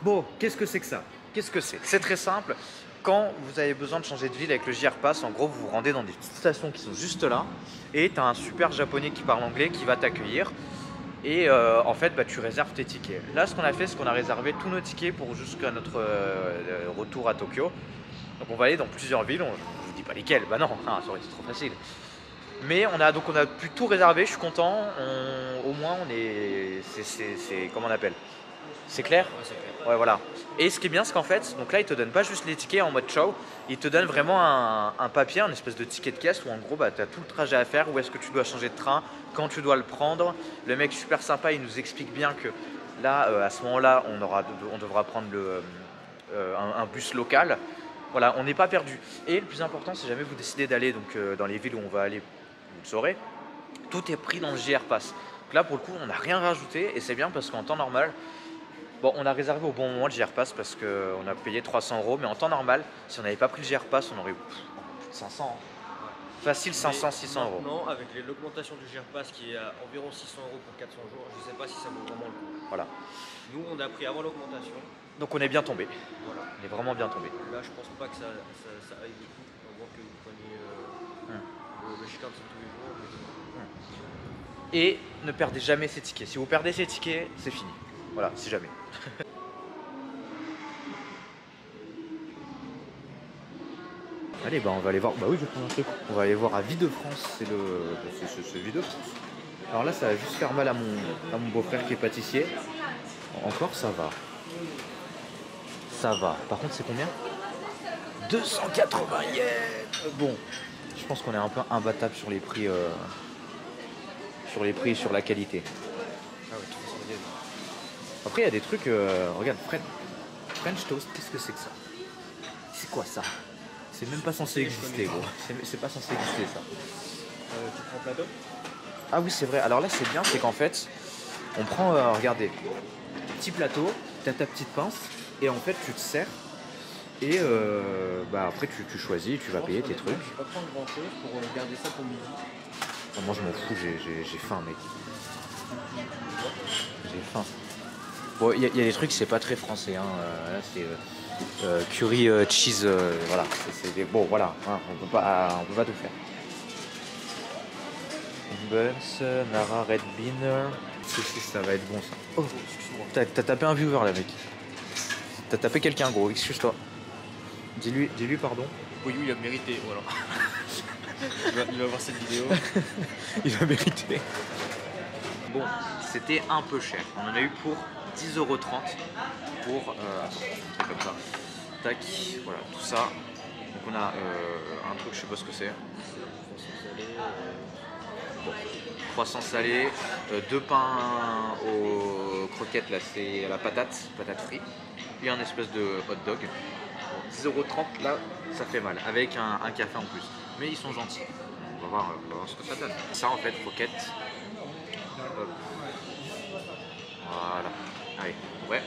Bon, qu'est-ce que c'est que ça? Qu'est-ce que c'est? C'est très simple. Quand vous avez besoin de changer de ville avec le JR Pass, en gros, vous vous rendez dans des petites stations qui sont juste là et tu as un super japonais qui parle anglais qui va t'accueillir. Et en fait, bah, tu réserves tes tickets. Là, ce qu'on a fait, c'est qu'on a réservé tous nos tickets pour jusqu'à notre retour à Tokyo. Donc, on va aller dans plusieurs villes. Je vous dis pas lesquelles. Bah non, sorry, c'est trop facile. Mais on a pu tout réserver. Je suis content. Au moins, on est. Comment on appelle? C'est clair? Ouais, c'est clair. Ouais, voilà. Et ce qui est bien, c'est qu'en fait, donc là, ils te donnent pas juste les tickets en mode ciao, ils te donnent vraiment un papier, une espèce de ticket de caisse où en gros, bah, tu as tout le trajet à faire, où est-ce que tu dois changer de train, quand tu dois le prendre. Le mec super sympa, il nous explique bien que là, à ce moment-là, on devra prendre un bus local. Voilà, on n'est pas perdu. Et le plus important, si jamais vous décidez d'aller dans les villes où on va aller, vous le saurez, tout est pris dans le JR Pass. Donc là, pour le coup, on n'a rien rajouté et c'est bien parce qu'en temps normal, bon, on a réservé au bon moment le JR Pass parce qu'on a payé 300 €, mais en temps normal, si on n'avait pas pris le JR Pass, on aurait eu plus de 500. Facile 500, 600 euros. Non, avec l'augmentation du JR Pass qui est à environ 600 € pour 400 jours, je ne sais pas si ça vaut vraiment le coup. Voilà. Nous, on a pris avant l'augmentation. Donc on est bien tombé. Voilà. On est vraiment bien tombé. Là, je pense pas que ça aille du coup. À moins que vous preniez le Shinkansen tous les jours. Et ne perdez jamais ces tickets. Si vous perdez ces tickets, c'est fini. Voilà, si jamais. Allez, bah on va aller voir. Bah oui, je vais prendre un truc. On va aller voir à Vie de France. C'est Vie de France. Alors là, ça va juste faire mal à mon beau-frère qui est pâtissier. Encore, ça va. Ça va. Par contre, c'est combien? 280 yens. Bon, je pense qu'on est un peu imbattable sur les prix, et sur la qualité. Ah ouais, 300 yens. Après, il y a des trucs. Regarde, French toast, qu'est-ce que c'est que ça? C'est quoi ça? C'est même pas censé exister, gros. C'est pas censé exister, ça. Tu prends plateau? Ah oui, c'est vrai. Alors là, c'est bien, c'est qu'en fait, on prend, regardez, petit plateau, t'as ta petite pince, et en fait, tu te sers, et bah après, tu choisis, tu vas payer tes trucs. Je vais pas prendre grand chose pour garder ça pour midi. Ah, moi, je m'en fous, j'ai faim, mec. J'ai faim. Bon, il y a des trucs, c'est pas très français, hein. Là, c'est curry cheese, voilà. Bon, voilà, hein, on peut pas tout faire. Buns, Nara, Red Bean. Ça va être bon, ça. Oh, excuse-moi. T'as tapé un viewer, là, mec. T'as tapé quelqu'un, gros, excuse-toi. Dis-lui pardon. Oui, il a mérité, voilà. il va voir cette vidéo. Il a mérité. Bon, c'était un peu cher. On en a eu pour 10,30 € pour comme ça. Tac, voilà, tout ça. Donc on a un truc, je sais pas ce que c'est. Bon, croissant salé, deux pains aux croquettes, là c'est la patate frite, et un espèce de hot dog. Bon, 10,30 €, là ça fait mal, avec un café en plus. Mais ils sont gentils. On va voir ce que ça donne. Ça en fait, croquette. Hop. Voilà. Allez, ouais.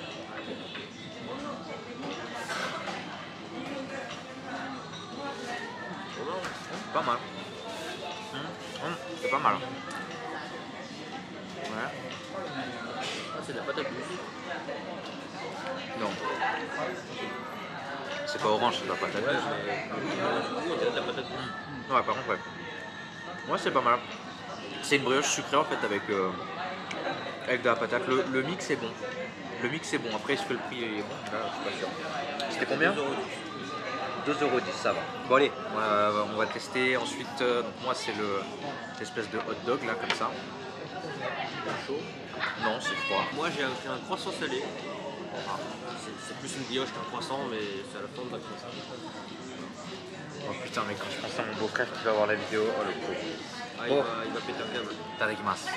Pas mal. C'est pas mal. Ouais. Ah, c'est de la patate douce. Non. C'est pas orange, c'est de la patate. Ouais, mais on dirait de la patate douce. Ouais, par contre, ouais. Ouais, c'est pas mal. C'est une brioche sucrée en fait avec de la patate. Le mix est bon. Le mix est bon. Après, est-ce que le prix est bon? Là, je suis pas sûr. C'était combien? 2,10 €, ça va. Bon allez, on va tester ensuite. Donc moi c'est l'espèce de hot dog là comme ça. Chaud. Non, c'est froid. Moi j'ai pris un croissant salé. C'est plus une brioche qu'un croissant, mais c'est à la forme d'un croissant. Oh putain, mais quand je pense à mon beau-frère qui va voir la vidéo, oh le pauvre. Ah, Bon. il va péter un câble. Tarikimasu.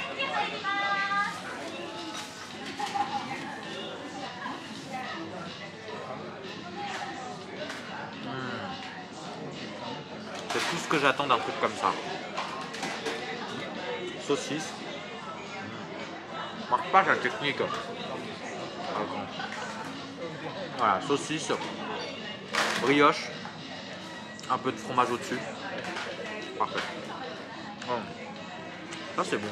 C'est tout ce que j'attends d'un truc comme ça. Saucisse. Marque pas la technique. Voilà, saucisse, brioche, un peu de fromage au-dessus. Parfait. Ça c'est bon.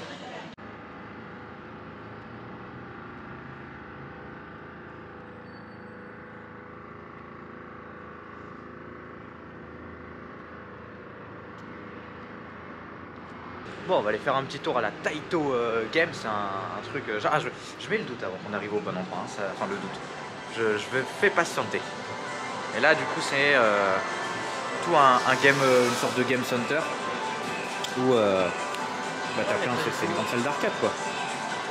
Bon, on va aller faire un petit tour à la Taito Game, c'est un truc... je mets le doute avant qu'on arrive au bon endroit, hein, enfin le doute. Je fais patienter. Et là, du coup, c'est tout un game, une sorte de game center où bah, t'as plein, c'est une grande salle d'arcade quoi.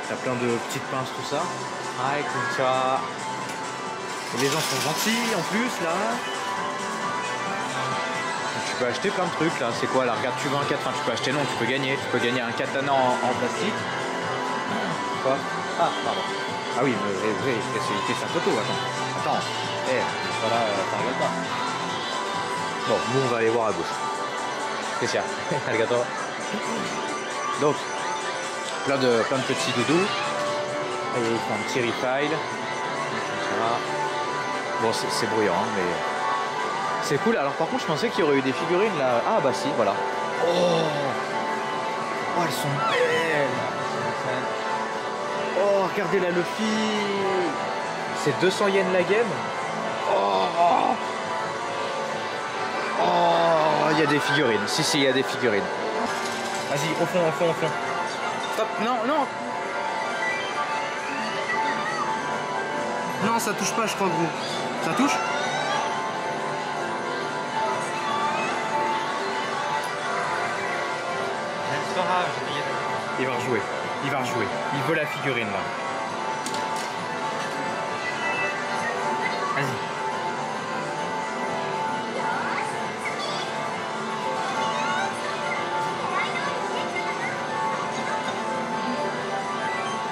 T'as plein de petites pinces, tout ça. Ah, comme ça. Et les gens sont gentils en plus là. Donc, tu peux acheter plein de trucs là. C'est quoi là? Regarde, tu veux un katana, tu peux acheter, non, tu peux gagner. Tu peux gagner un katana en plastique. Quoi? Ah, pardon. Ah oui, il fait sa photo, attends. Voilà, ça regarde pas. Bon, nous on va aller voir à gauche. Qu'est-ce qu'il y a? Arigato. Donc, plein de petits doudous. Et il fait un petit refile. Voilà. Bon, c'est bruyant, hein, mais c'est cool. Alors par contre, je pensais qu'il y aurait eu des figurines là. Ah bah si, voilà. Oh, elles sont belles. Oh, regardez la Luffy. C'est 200 yens la game. Oh, il y a des figurines. Si, il y a des figurines. Vas-y, au fond. Stop, non. Non, ça touche pas, je crois, gros. Ça touche? Il va rejouer. Il veut la figurine là. Vas-y.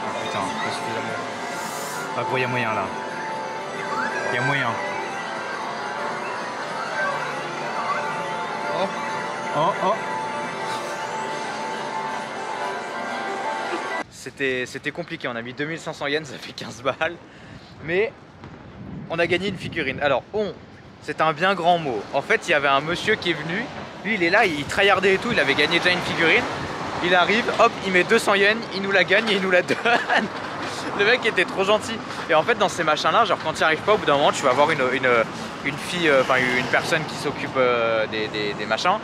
Ah putain, pas suffisamment. Ah gros, il y a moyen là. Il y a moyen. Oh. C'était compliqué, on a mis 2500 yens, ça fait 15 balles. Mais on a gagné une figurine. Alors c'est un bien grand mot. En fait, il y avait un monsieur qui est venu. Lui, il est là, il tryhardait et tout, il avait gagné déjà une figurine. Il arrive, hop, il met 200 yens, il nous la gagne et il nous la donne. Le mec était trop gentil. Et en fait, dans ces machins-là, genre quand tu n'y arrives pas, au bout d'un moment, tu vas voir une fille, enfin une personne qui s'occupe des machins.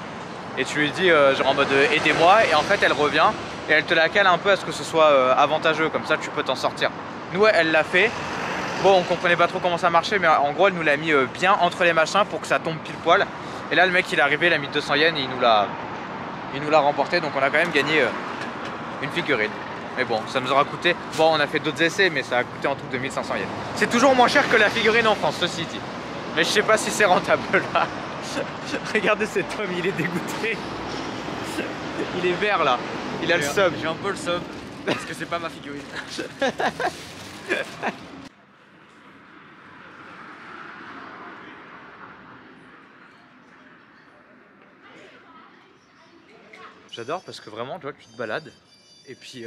Et tu lui dis, genre en mode aidez-moi. Et en fait, elle revient et elle te la cale un peu à ce que ce soit avantageux. Comme ça, tu peux t'en sortir. Nous, elle l'a fait. Bon, on comprenait pas trop comment ça marchait, mais en gros, elle nous l'a mis bien entre les machins pour que ça tombe pile poil. Et là, le mec, il est arrivé, il a mis 200 yens et il nous l'a remporté. Donc, on a quand même gagné une figurine. Mais bon, ça nous aura coûté... Bon, on a fait d'autres essais, mais ça a coûté en tout 2500 yens. C'est toujours moins cher que la figurine en France, ceci dit. Mais je sais pas si c'est rentable là. Regardez cet homme, il est dégoûté. Il est vert là. Il a le sub. J'ai un peu le sub parce que c'est pas ma figurine. J'adore parce que vraiment, tu vois, tu te balades et puis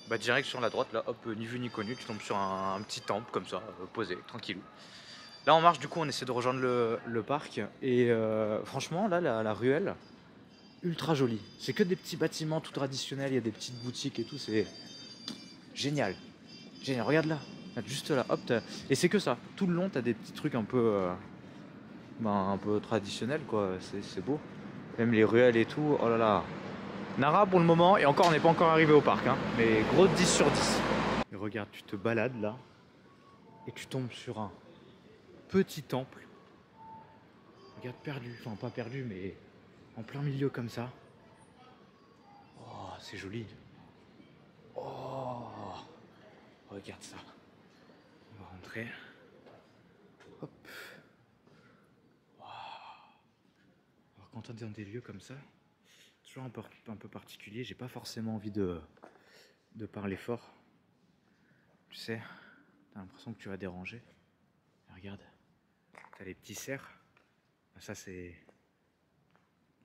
bah, direct sur la droite, là, hop, ni vu ni connu, tu tombes sur un petit temple comme ça, posé, tranquillou. Là, on marche, du coup, on essaie de rejoindre le parc et franchement, là, la ruelle, ultra jolie. C'est que des petits bâtiments tout traditionnels, il y a des petites boutiques et tout, c'est génial. Génial, regarde là, juste là, hop, et c'est que ça. Tout le long, tu as des petits trucs un peu traditionnels, quoi, c'est beau. Même les ruelles et tout, oh là là. Nara pour le moment, et encore on n'est pas encore arrivé au parc, hein, mais gros 10 sur 10. Et regarde, tu te balades là, et tu tombes sur un petit temple. Regarde, perdu, enfin pas perdu, mais en plein milieu comme ça. Oh, c'est joli. Oh, regarde ça. On va rentrer. Hop. Quand on est dans des lieux comme ça, toujours un peu particulier, j'ai pas forcément envie de parler fort. Tu sais, t'as l'impression que tu vas déranger. Et regarde, t'as les petits cerfs. Ça c'est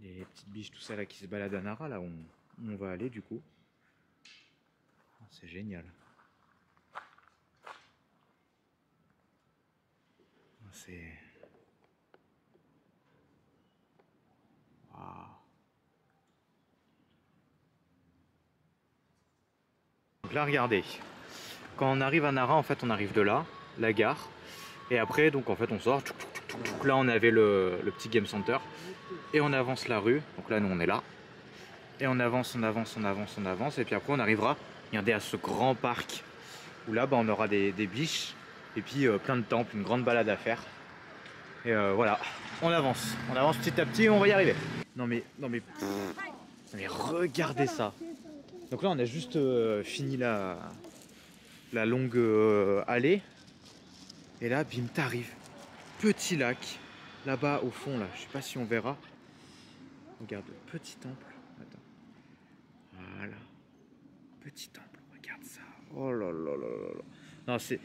les petites biches, tout ça là qui se baladent à Nara, là où on va aller du coup. C'est génial. C'est... Donc là, regardez, quand on arrive à Nara, en fait, on arrive de là, la gare, et après, donc en fait, on sort. Là, on avait le petit game center, et on avance la rue. Donc là, nous, on est là. Et on avance, on avance, on avance, on avance. Et puis après, on arrivera, regardez, à ce grand parc où là, bah, on aura des biches et puis plein de temples, une grande balade à faire. Et voilà, on avance petit à petit et on va y arriver. Non mais regardez ça. Donc là, on a juste fini la longue allée. Et là, bim, t'arrives. Petit lac, là-bas au fond, là, je sais pas si on verra. Regarde, petit temple. Attends. Voilà. Petit temple, regarde ça. Oh là là là là là. Non, c'est.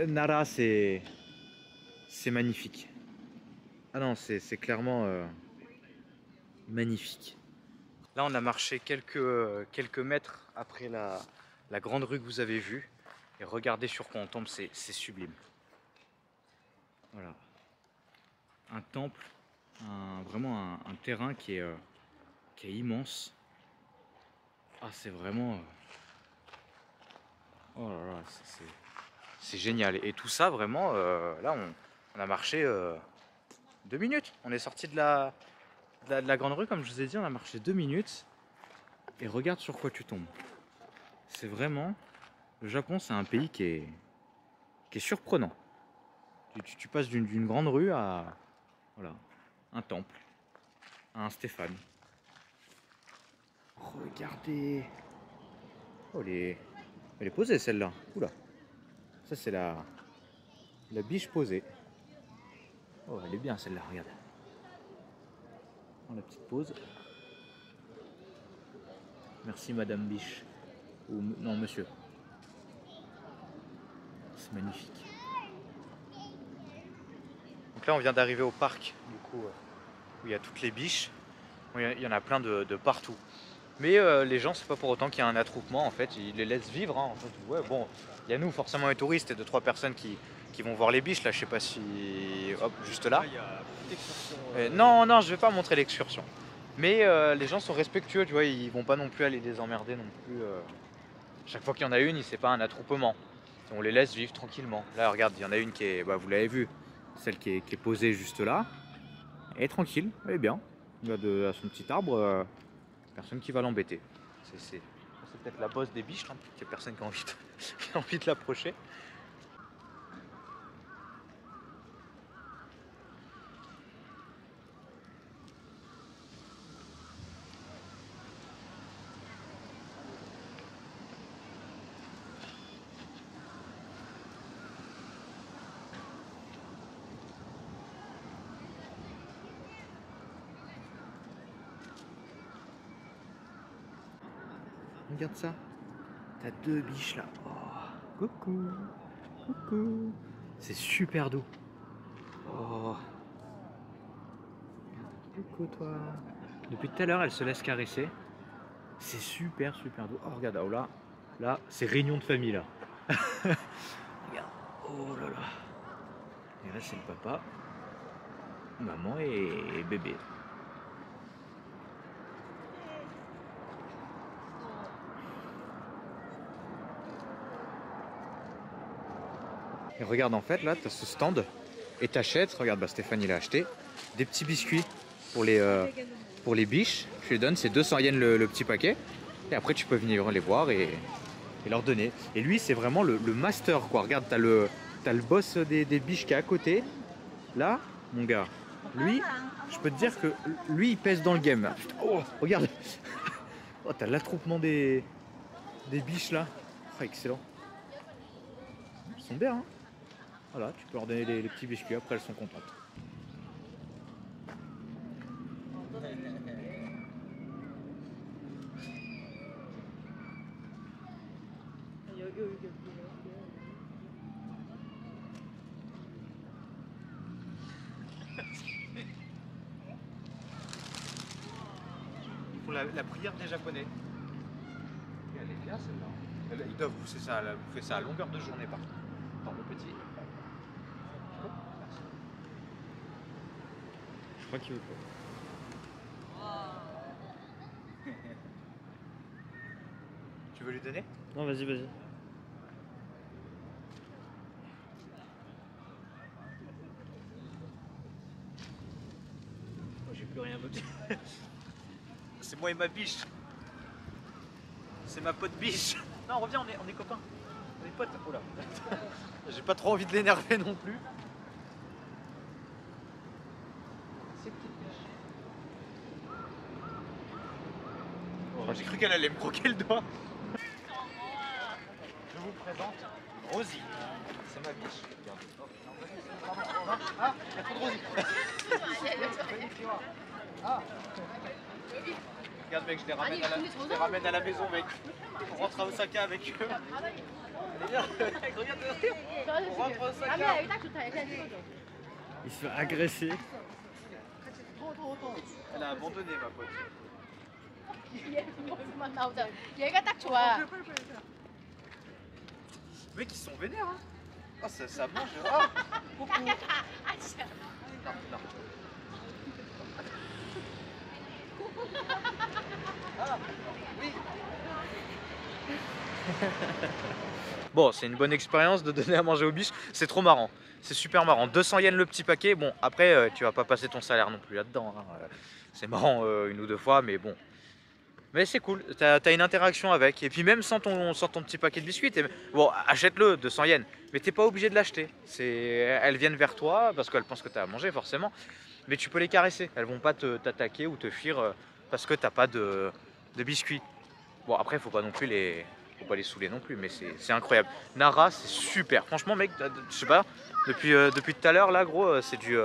Nara, c'est magnifique. Ah non, c'est clairement magnifique. Là, on a marché quelques mètres après la grande rue que vous avez vue. Et regardez sur quoi on tombe, c'est sublime. Voilà. Un temple, vraiment un terrain qui est immense. Ah, c'est vraiment... Oh là là, c'est génial. Et tout ça, vraiment, là, on a marché 2 minutes. On est sorti de la grande rue, comme je vous ai dit, on a marché 2 minutes. Et regarde sur quoi tu tombes. C'est vraiment... Le Japon, c'est un pays qui est surprenant. Tu passes d'une grande rue à... Voilà, un temple, à un Stéphane. Regardez. Oh, elle est posée celle-là. Oula. Ça c'est la biche posée. Oh, elle est bien celle-là, regarde. Oh, la petite pause. Merci Madame Biche. Ou non monsieur. C'est magnifique. Donc là on vient d'arriver au parc, du coup, où il y a toutes les biches. Il y en a plein de partout. Mais les gens, c'est pas pour autant qu'il y a un attroupement, en fait, ils les laissent vivre. Hein, en fait. Ouais, bon, il y a nous, forcément, les touristes et 2-3 personnes qui vont voir les biches. Là, je sais pas si. Hop, juste là. Il y a l'excursion. Non, non, je vais pas montrer l'excursion. Mais les gens sont respectueux, tu vois, ils vont pas non plus aller les emmerder non plus. Chaque fois qu'il y en a une, c'est pas un attroupement. On les laisse vivre tranquillement. Là, regarde, il y en a une qui est, bah, vous l'avez vu, celle qui est posée juste là. Elle est tranquille, elle est bien. Regarde à son petit arbre. Personne qui va l'embêter. C'est peut-être la bosse des biches, hein. Il n'y a personne qui a envie qui a envie de l'approcher. Regarde ça. T'as 2 biches là. Oh, coucou. Coucou. C'est super doux. Oh. Coucou toi. Depuis tout à l'heure, elle se laisse caresser. C'est super doux. Oh regarde, oh là, c'est réunion de famille là. Regarde. Oh là là. Et là c'est le papa, maman et bébé. Et regarde, en fait, là, tu as ce stand et t'achètes, regarde, bah, Stéphane, il a acheté des petits biscuits pour les biches. Tu les donnes, c'est 200 yens le petit paquet. Et après, tu peux venir les voir et leur donner. Et lui, c'est vraiment le master, quoi. Regarde, t'as le boss des biches qui est à côté. Là, mon gars, lui, je peux te dire que lui, il pèse dans le game. Là. Oh, regarde. Oh, t'as l'attroupement des biches, là. Oh, excellent. Ils sont bien, hein. Voilà, tu peux leur donner les petits biscuits, après elles sont contentes. Ils font la prière des Japonais. Et elle est bien celle-là. Ils doivent bouffer ça à longueur de journée par le petit. Je crois qu'il veut pas. Tu veux lui donner? Non, vas-y, vas-y. J'ai plus rien à me dire. c'est moi et ma biche. C'est ma pote biche. Non, reviens, on est copains. On est potes. Oh là. J'ai pas trop envie de l'énerver non plus. Oh, j'ai cru qu'elle allait me croquer le doigt. Je vous présente Rosie. C'est ma biche. Ah, il y a trop de Rosie. Ah. Regarde mec, je les ramène à la maison mec. On rentre à Osaka avec eux. Allez viens, mec, regarde. On rentre à Osaka. Il se fait agresser. Elle a abandonné ma pote. 얘가 딱 좋아. Mec, ils sont vénères hein. Oh, ça mange. Ah, coucou. 아 진짜. Non, non. Ah, oui. Bon, c'est une bonne expérience de donner à manger aux biches. C'est trop marrant. C'est super marrant. 200 yens le petit paquet. Bon, après, tu vas pas passer ton salaire non plus là-dedans. Hein. C'est marrant une ou deux fois, mais bon. Mais c'est cool. T'as une interaction avec. Et puis même sans ton petit paquet de biscuits. Bon, achète-le, 200 yens. Mais t'es pas obligé de l'acheter. Elles viennent vers toi parce qu'elles pensent que t'as à manger forcément. Mais tu peux les caresser. Elles vont pas t'attaquer ou te fuir parce que t'as pas de biscuits. Bon, après, faut pas non plus les saouler non plus, mais c'est incroyable. Nara, c'est super. Franchement, mec, je sais pas, depuis tout à l'heure, là, gros, c'est du.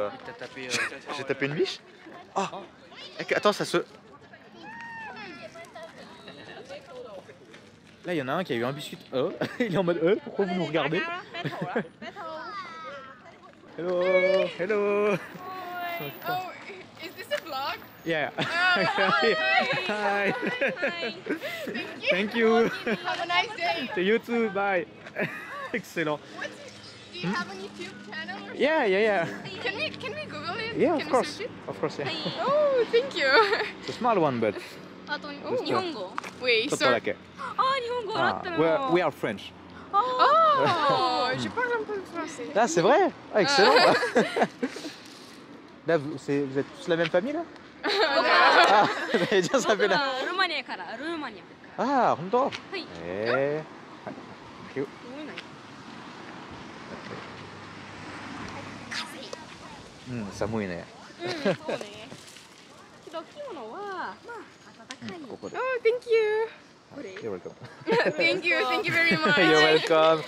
J'ai tapé une biche. Oh, attends, ça se. Là, il y en a un qui a eu un biscuit. Oh, il est en mode pourquoi vous nous regardez? Hello, hello. Oh, is this a vlog? Yeah. Oh, Hi. Thank Thank you. Have a nice day. To you too. Bye. Excellent. Do you have a YouTube channel? Or Yeah. Can we Google it? Yeah, Can of we course. search it? Of course, yeah. Oh, thank you. It's a small one, but Oh, 日本語 wait, ちょっと sorry. だけ。ああ、日本語習ったの We are French. Oh, je parle un peu français. Ah, c'est vrai? Ah, excellent. Là, vous êtes tous la même famille, là? Ah, j'allais dire, ça 僕 fait la... はルーマニアからルーマニアか Ah, 本当? らはい Eh. Thank you. 思えない 寒いね。うん、そうねけど着物はまあ暖かいここで。 Oh, thank you. You're welcome. Thank you very much. You're welcome.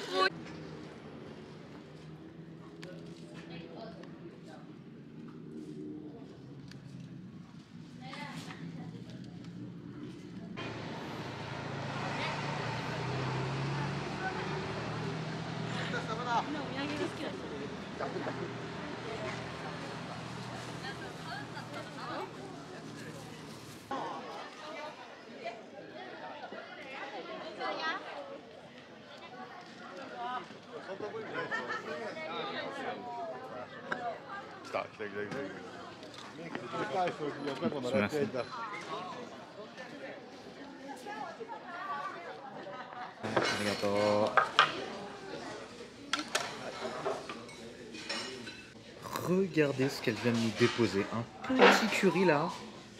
Merci. ありがとう。Regardez ce qu'elle vient de nous déposer. Un petit curry là.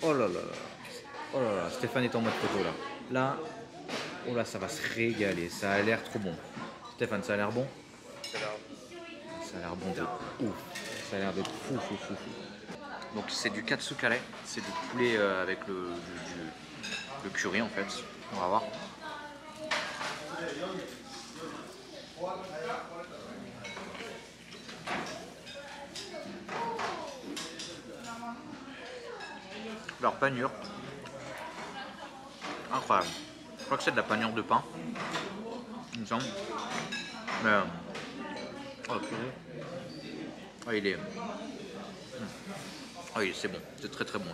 Oh là là là. Oh là là. Stéphane est en mode photo là. Là. Oh là, ça va se régaler. Ça a l'air trop bon. Stéphane, ça a l'air bon? Ça a l'air bon de ouf. Ça a l'air d'être fou. Donc c'est du katsukare. C'est du poulet avec le curry en fait. On va voir. Leur panure, incroyable. Je crois que c'est de la panure de pain, il me semble. Mais oh, il est, c'est bon, c'est très bon.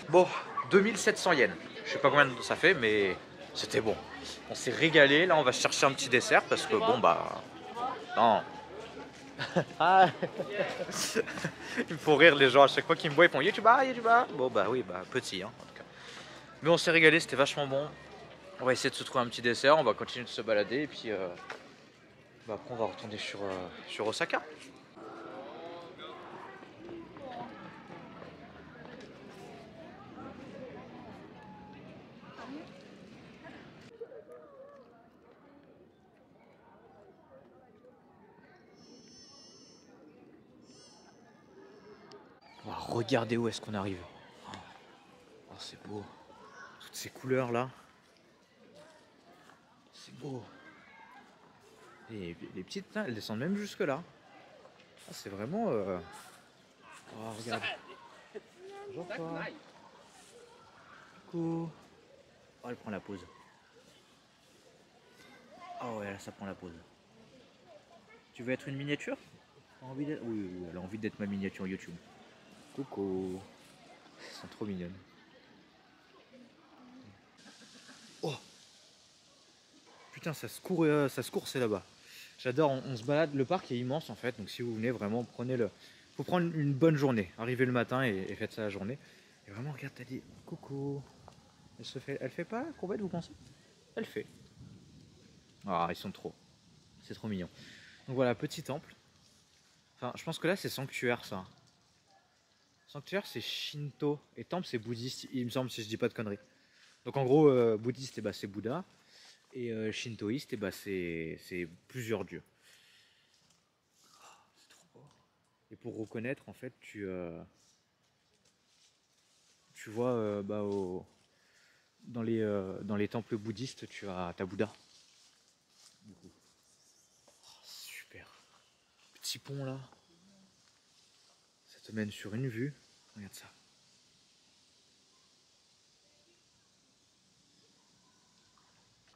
Bon, 2700 yens. Je sais pas combien de temps ça fait, mais c'était bon. On s'est régalé. Là, on va chercher un petit dessert parce que bon bah non. Ah. Il me faut rire les gens à chaque fois qu'ils me voient, ils font YouTuber. Bon bah oui, bah petit hein, en tout cas. Mais on s'est régalé, c'était vachement bon. On va essayer de se trouver un petit dessert, on va continuer de se balader et puis bah, après on va retourner sur Osaka. regardez où est-ce qu'on arrive. Oh, c'est beau. Toutes ces couleurs là. C'est beau. Et les petites, là, elles descendent même jusque là. Ah, c'est vraiment... Oh, regarde. Bonjour toi. Coucou. Oh, elle prend la pause. Oh ouais, là, ça prend la pause. Tu veux être une miniature? Envie d'être... Oui, oui, elle a envie d'être ma miniature YouTube. Coucou. Elles sont trop mignonnes. Oh putain, ça se court, c'est là-bas. J'adore, on se balade, le parc est immense en fait, donc si vous venez vraiment, prenez-le. Faut prendre une bonne journée, arrivez le matin et faites ça la journée. Et vraiment, regarde, t'as dit coucou. Elle fait pas la courbette, vous pensez? Elle fait. Ah, ils sont trop. C'est trop mignon. Donc voilà, petit temple. Enfin, je pense que là, c'est sanctuaire ça. Sanctuaire, c'est Shinto. Et temple, c'est bouddhiste, il me semble, si je dis pas de conneries. Donc en gros, bouddhiste, et bah, c'est Bouddha. Et shintoïste, et bah, c'est plusieurs dieux. Oh, c'est trop beau. Et pour reconnaître, en fait, tu vois, bah, dans les temples bouddhistes, tu as Bouddha. Oh, super. Petit pont là. Ça te mène sur une vue. Regarde ça.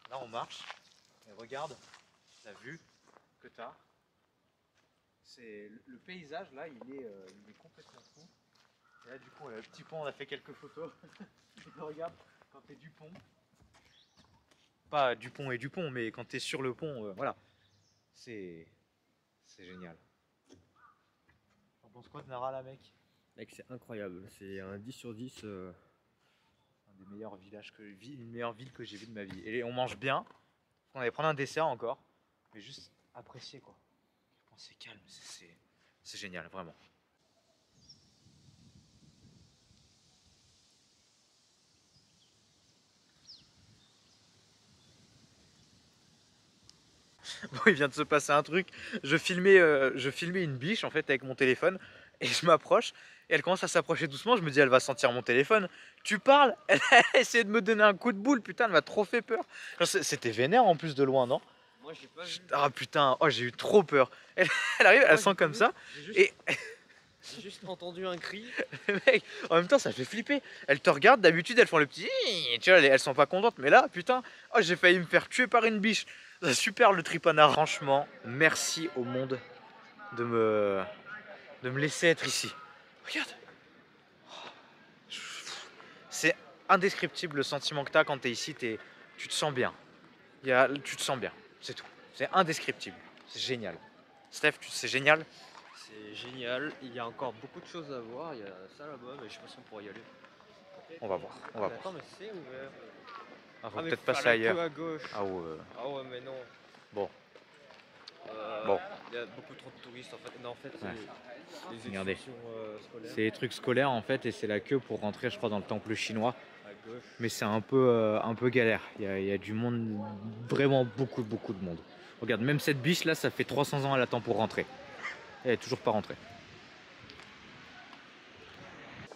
Là on marche et regarde la vue que tu as. C'est le paysage là, il est complètement fou. Et là du coup on a le petit pont, on a fait quelques photos. Regarde, quand tu es du pont. Pas du pont et du pont, mais quand tu es sur le pont, voilà. C'est génial. T'en penses quoi de Nara là mec? Mec, c'est incroyable. C'est un 10 sur 10. Un des meilleurs villages une meilleure ville que j'ai vue de ma vie. Et on mange bien. On allait prendre un dessert encore, mais juste apprécier quoi. C'est calme, c'est génial, vraiment. Bon, il vient de se passer un truc. Je filmais une biche en fait avec mon téléphone et je m'approche et elle commence à s'approcher doucement. Je me dis elle va sentir mon téléphone. Tu parles? Elle a essayé de me donner un coup de boule. Putain, elle m'a trop fait peur. C'était vénère en plus de loin, non? Moi, j'ai pas vu. Ah putain, oh j'ai eu trop peur. Elle arrive, elle sent comme ça et J'ai juste entendu un cri. mec, en même temps ça fait flipper. Elles te regardent, d'habitude elles font le petit, tu vois, elles sont pas contentes, mais là putain, oh j'ai failli me faire tuer par une biche. Super le tripanard. Franchement, merci au monde de me laisser être ici. Regarde. C'est indescriptible le sentiment que tu as quand tu es ici, tu te sens bien. Tu te sens bien, c'est tout. C'est indescriptible, c'est génial. Steph, c'est génial. C'est génial. Il y a encore beaucoup de choses à voir. Il y a ça là-bas, mais je sais pas si on pourra y aller. On va voir, on va Mais voir. attends, mais c'est ouvert. Ah, faut Ah, mais peut-être faut passer aller un ailleurs. peu à gauche. Ah ouais. Ah ouais, mais non. Bon. Bon. Il y a beaucoup trop de touristes en fait. Non, en fait, c'est les Regardez. excursions scolaires. C'est des trucs scolaires en fait et c'est la queue pour rentrer je crois dans le temple chinois. À gauche. Mais c'est un peu galère. Il y a du monde, vraiment beaucoup de monde. Regarde, même cette biche là, ça fait 300 ans elle attend pour rentrer. Elle est toujours pas rentrée.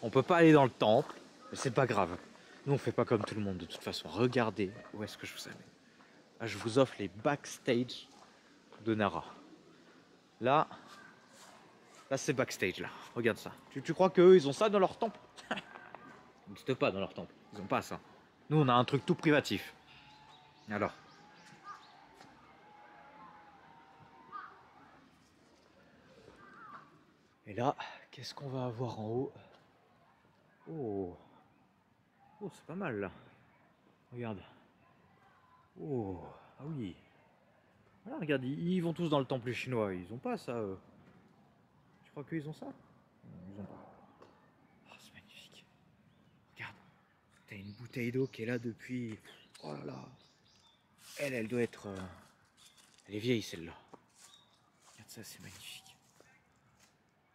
On peut pas aller dans le temple, mais c'est pas grave. Nous on fait pas comme tout le monde de toute façon. Regardez où est-ce que je vous amène. Là, je vous offre les backstage de Nara. Là c'est backstage là. Regarde ça. Tu crois qu'eux ils ont ça dans leur temple? Ils n'existent pas dans leur temple. Ils ont pas ça. Nous on a un truc tout privatif. Alors. Et là, qu'est-ce qu'on va avoir en haut? Oh. Oh, c'est pas mal là. Regarde. Oh, ah oui. Voilà, regarde, ils vont tous dans le temple chinois. Ils ont pas ça. Tu crois qu'ils ont ça? Ils ont pas. Oh, c'est magnifique. Regarde. T'as une bouteille d'eau qui est là depuis. Oh là là. Elle doit être. Elle est vieille celle-là. Regarde ça, c'est magnifique.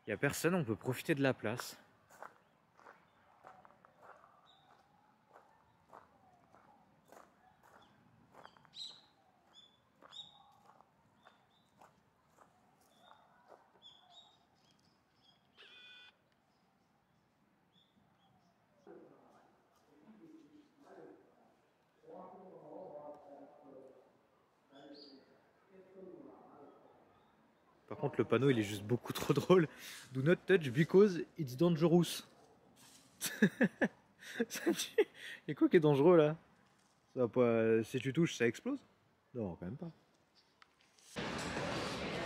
Il n'y a personne, on peut profiter de la place. Par contre, le panneau, il est juste beaucoup trop drôle. Do not touch because it's dangerous. Et quoi qui est dangereux là? Ça va pas... Si tu touches, ça explose? Non, quand même pas.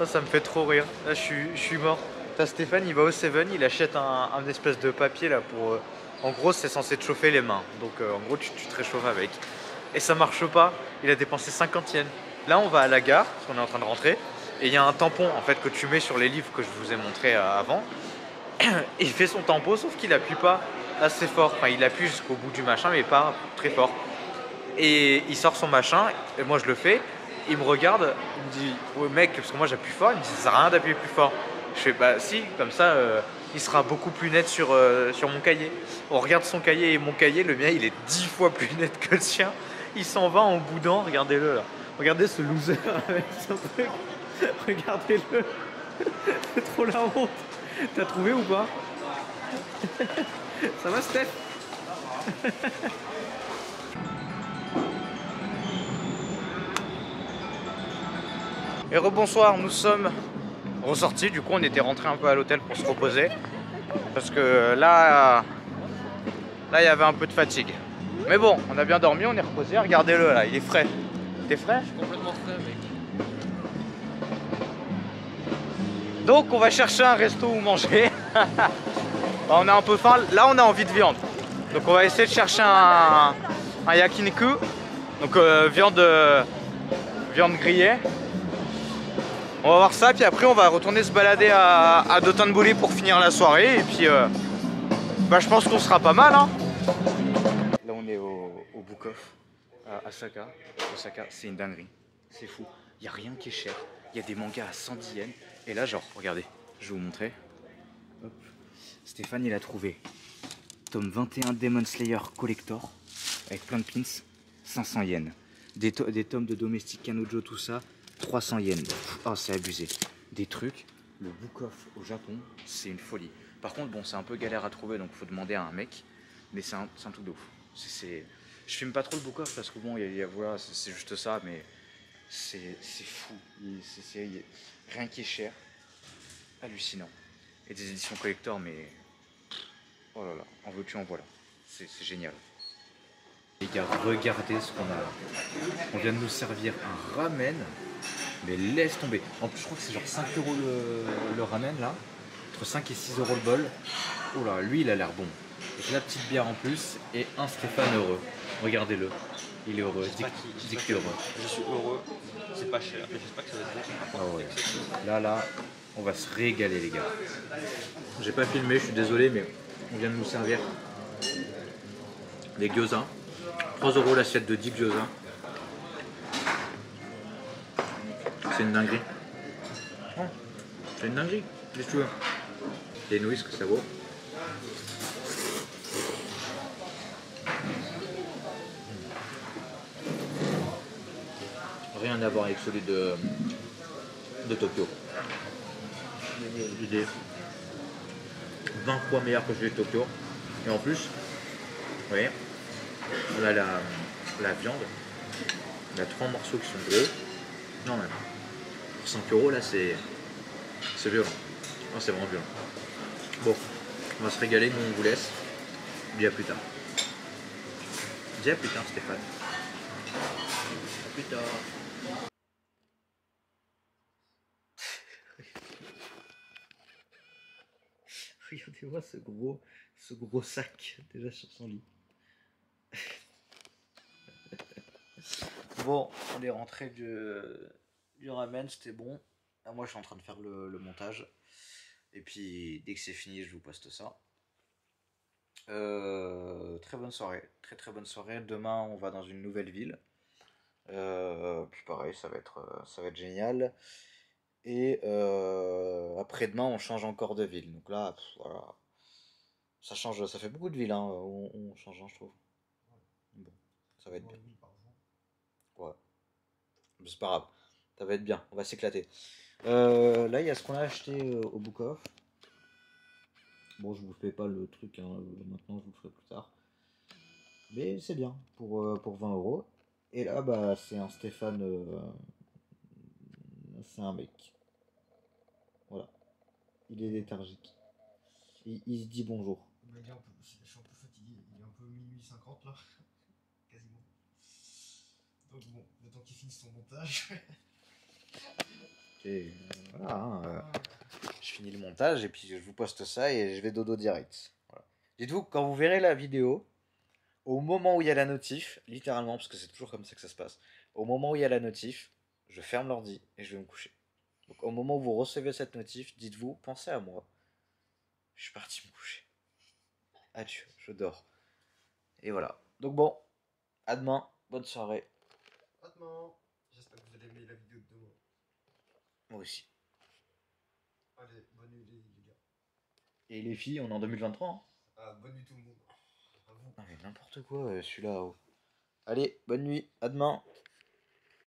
Ça me fait trop rire. Là, je suis mort. T'as Stéphane, il va au Seven, il achète un espèce de papier là pour. En gros, c'est censé te chauffer les mains. Donc, en gros, tu te réchauffes avec. Et ça marche pas. Il a dépensé 50 yens. Là, on va à la gare, parce qu'on est en train de rentrer. Et il y a un tampon en fait que tu mets sur les livres que je vous ai montré avant. Il fait son tampon, sauf qu'il appuie pas assez fort. Enfin, il appuie jusqu'au bout du machin, mais pas très fort. Et il sort son machin, et moi je le fais. Il me regarde, il me dit ouais, mec, parce que moi j'appuie fort. Il me dit ça sert à rien d'appuyer plus fort. Je fais bah si, comme ça il sera beaucoup plus net sur mon cahier. On regarde son cahier et mon cahier, le mien il est 10 fois plus net que le sien. Il s'en va en boudant, regardez-le là. Regardez ce loser avec son truc. Regardez-le. C'est trop la honte. T'as trouvé ou pas? Ça va Steph? Et rebonsoir, nous sommes ressortis, du coup on était rentré un peu à l'hôtel pour se reposer. Parce que là il y avait un peu de fatigue. Mais bon, on a bien dormi, on est reposé, regardez-le là, il est frais. T'es frais? Je suis complètement frais, mec. Donc on va chercher un resto où manger. On a un peu faim, là on a envie de viande. Donc on va essayer de chercher un yakiniku. Donc viande grillée. On va voir ça, puis après on va retourner se balader à Dotonbori pour finir la soirée. Et puis bah, je pense qu'on sera pas mal hein. Là on est au Book Off à Osaka. Osaka, c'est une dinguerie. C'est fou. Il n'y a rien qui est cher. Il y a des mangas à 110 yens. Et là genre, regardez, je vais vous montrer. Hop. Stéphane il a trouvé tome 21 Demon Slayer Collector avec plein de pins, 500 yens. Des tomes de Domestic Kanojo, tout ça, 300 yens. Oh, c'est abusé. Des trucs, le Book Off au Japon, c'est une folie. Par contre, bon, c'est un peu galère à trouver, donc il faut demander à un mec. Mais c'est un truc de ouf. Je filme pas trop le Book Off parce que bon, voilà, c'est juste ça, mais c'est fou. Rien qui est cher. Hallucinant. Et des éditions collector, mais oh là là, en veux-tu, en voilà. C'est génial. Les gars, regardez ce qu'on a. On vient de nous servir un ramen, mais laisse tomber. En plus, je crois que c'est genre 5 € le ramen là, entre 5 et 6 € le bol. Oh là, lui il a l'air bon. Avec la petite bière en plus et un Stéphane heureux. Regardez-le, il est heureux. Dis que tu es heureux. Je suis heureux, c'est pas cher. J'espère que ça va être bon. Ah ouais. Là, on va se régaler les gars. J'ai pas filmé, je suis désolé, mais on vient de nous servir des gyoza. 3 € l'assiette de 10 gyoza. C'est une dinguerie. Oh, c'est une dinguerie. Qu'est-ce que tu veux? Les nouilles, ce que ça vaut. Rien à voir avec celui de Tokyo. Il est 20 fois meilleur que celui de Tokyo. Et en plus, vous voyez, on a la viande. On a 3 morceaux qui sont gros. Non, même. Pour 5 € là, c'est violent. Non, c'est vraiment violent. Bon, on va se régaler, nous on vous laisse. Dis à plus tard. Dis à plus tard, Stéphane. À plus tard. Regardez-moi ce gros sac déjà sur son lit. Bon, on est rentré du ramen, c'était bon. Là, moi je suis en train de faire le montage. Et puis dès que c'est fini, je vous poste ça. Très bonne soirée, très bonne soirée. Demain on va dans une nouvelle ville. Puis pareil, ça va être génial. Et après-demain, on change encore de ville. Donc là, voilà. Ça change, ça fait beaucoup de villes, hein, on change, hein, je trouve. Bon, ça va être bien. Ouais. Mais c'est pas grave. Ça va être bien, on va s'éclater. Là, il y a ce qu'on a acheté au Book Off. Bon, je vous fais pas le truc, hein, maintenant, je vous le ferai plus tard. Mais c'est bien, pour 20 €. Et là, bah, c'est un Stéphane. C'est un mec. Voilà. Il est léthargique. Il se dit bonjour. Bah, je suis un peu fatigué, il est un peu minuit 50 là, quasiment. Donc bon, le temps qu'il finisse son montage. Et voilà, hein, je finis le montage et puis je vous poste ça et je vais dodo direct. Voilà. Dites-vous, quand vous verrez la vidéo, au moment où il y a la notif, littéralement, parce que c'est toujours comme ça que ça se passe, au moment où il y a la notif, je ferme l'ordi et je vais me coucher. Donc au moment où vous recevez cette notif, dites-vous, pensez à moi. Je suis parti me coucher. Adieu, je dors. Et voilà. Donc bon, à demain, bonne soirée. À demain. J'espère que vous allez aimer la vidéo de demain. Moi aussi. Allez, bonne nuit les gars. Et les filles, on est en 2023. Hein. Ah, bonne nuit tout le monde. À vous. Non mais n'importe quoi, celui-là. Oh. Allez, bonne nuit, à demain.